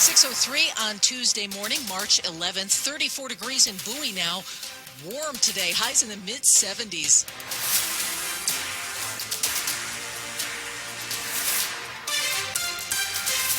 6:03 on Tuesday morning, March 11th, 34 degrees in Bowie now. Warm today, highs in the mid-70s.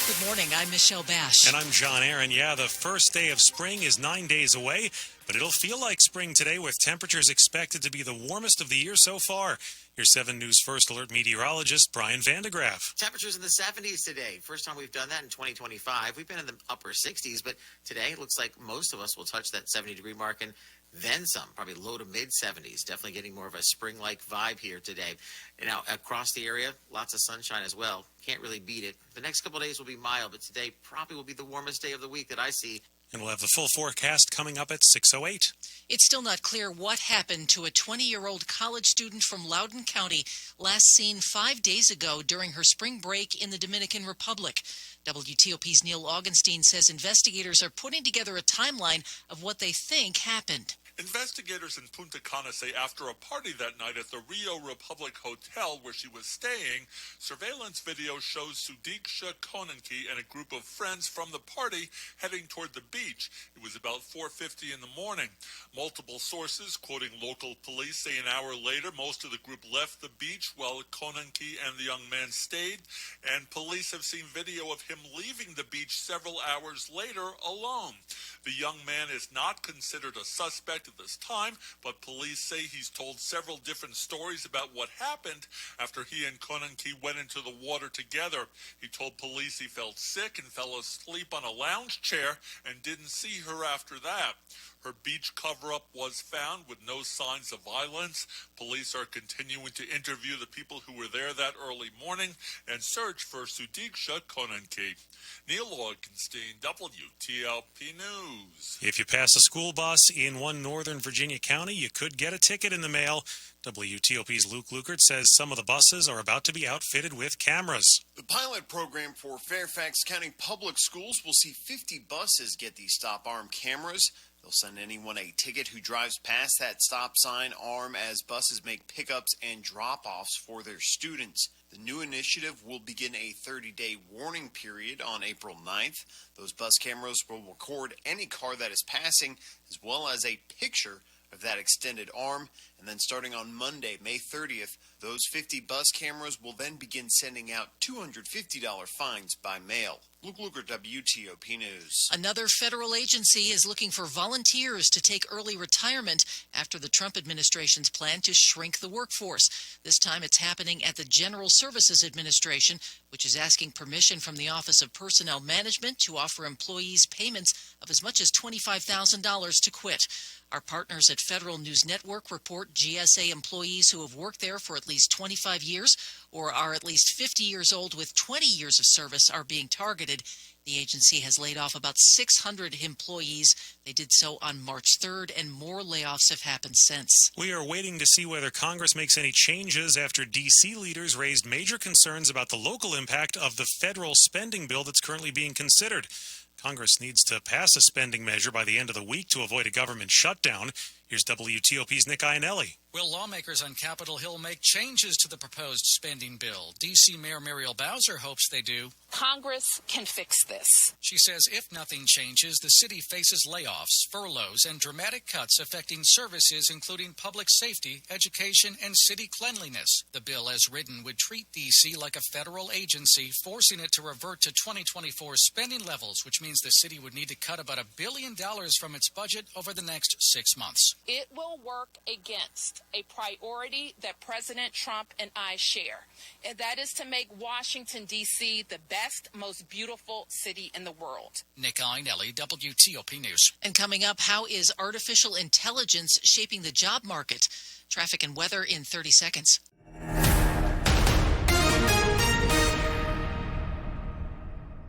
Good morning, I'm Michelle Basch. And I'm John Aaron. Yeah, the first day of spring is 9 days away, but it'll feel like spring today with temperatures expected to be the warmest of the year so far. Your 7 News First Alert meteorologist, Brian Vandegraff. Temperatures in the 70s today. First time we've done that in 2025. We've been in the upper 60s, but today it looks like most of us will touch that 70-degree mark and then some, probably low to mid-70s. Definitely getting more of a spring-like vibe here today. And now, across the area, lots of sunshine as well. Can't really beat it. The next couple of days will be mild, but today probably will be the warmest day of the week that I see. And we'll have the full forecast coming up at 6:08. It's still not clear what happened to a 20-year-old college student from Loudoun County last seen 5 days ago during her spring break in the Dominican Republic. WTOP's Neil Augenstein says investigators are putting together a timeline of what they think happened. Investigators in Punta Cana say after a party that night at the Rio Republic Hotel where she was staying, surveillance video shows Sudiksha Konanki and a group of friends from the party heading toward the beach. It was about 4:50 in the morning. Multiple sources, quoting local police, say an hour later most of the group left the beach while Konanki and the young man stayed, and police have seen video of him leaving the beach several hours later alone. The young man is not considered a suspect at this time, but police say he's told several different stories about what happened after he and Konanki went into the water together. He told police he felt sick and fell asleep on a lounge chair and didn't see her after that. Her beach cover-up was found with no signs of violence. Police are continuing to interview the people who were there that early morning and search for Sudiksha Konanki. Neil Augenstein, WTOP News. If you pass a school bus in one northern Virginia county, you could get a ticket in the mail. WTOP's Luke Lukert says some of the buses are about to be outfitted with cameras. The pilot program for Fairfax County Public Schools will see 50 buses get these stop arm cameras. They'll send anyone a ticket who drives past that stop sign arm as buses make pickups and drop-offs for their students. The new initiative will begin a 30-day warning period on April 9th. Those bus cameras will record any car that is passing, as well as a picture of that extended arm. And then starting on Monday, May 30th, those 50 bus cameras will then begin sending out $250 fines by mail. Luke Luker, WTOP News. Another federal agency is looking for volunteers to take early retirement after the Trump administration's plan to shrink the workforce. This time it's happening at the General Services Administration, which is asking permission from the Office of Personnel Management to offer employees payments of as much as $25,000 to quit. Our partners at Federal News Network report GSA employees who have worked there for at least 25 years or are at least 50 years old with 20 years of service are being targeted. The agency has laid off about 600 employees. They did so on March 3rd, and more layoffs have happened since. We are waiting to see whether Congress makes any changes after D.C. leaders raised major concerns about the local impact of the federal spending bill that's currently being considered. Congress needs to pass a spending measure by the end of the week to avoid a government shutdown. Here's WTOP's Nick Iannelli. Will lawmakers on Capitol Hill make changes to the proposed spending bill? D.C. Mayor Muriel Bowser hopes they do. Congress can fix this. She says if nothing changes, the city faces layoffs, furloughs, and dramatic cuts affecting services including public safety, education, and city cleanliness. The bill as written would treat D.C. like a federal agency, forcing it to revert to 2024 spending levels, which means the city would need to cut about $1 billion from its budget over the next 6 months. It will work against a priority that President Trump and I share, and that is to make Washington, D.C. the best, most beautiful city in the world. Nick Iannelli, WTOP News. And coming up, how is artificial intelligence shaping the job market? Traffic and weather in 30 seconds.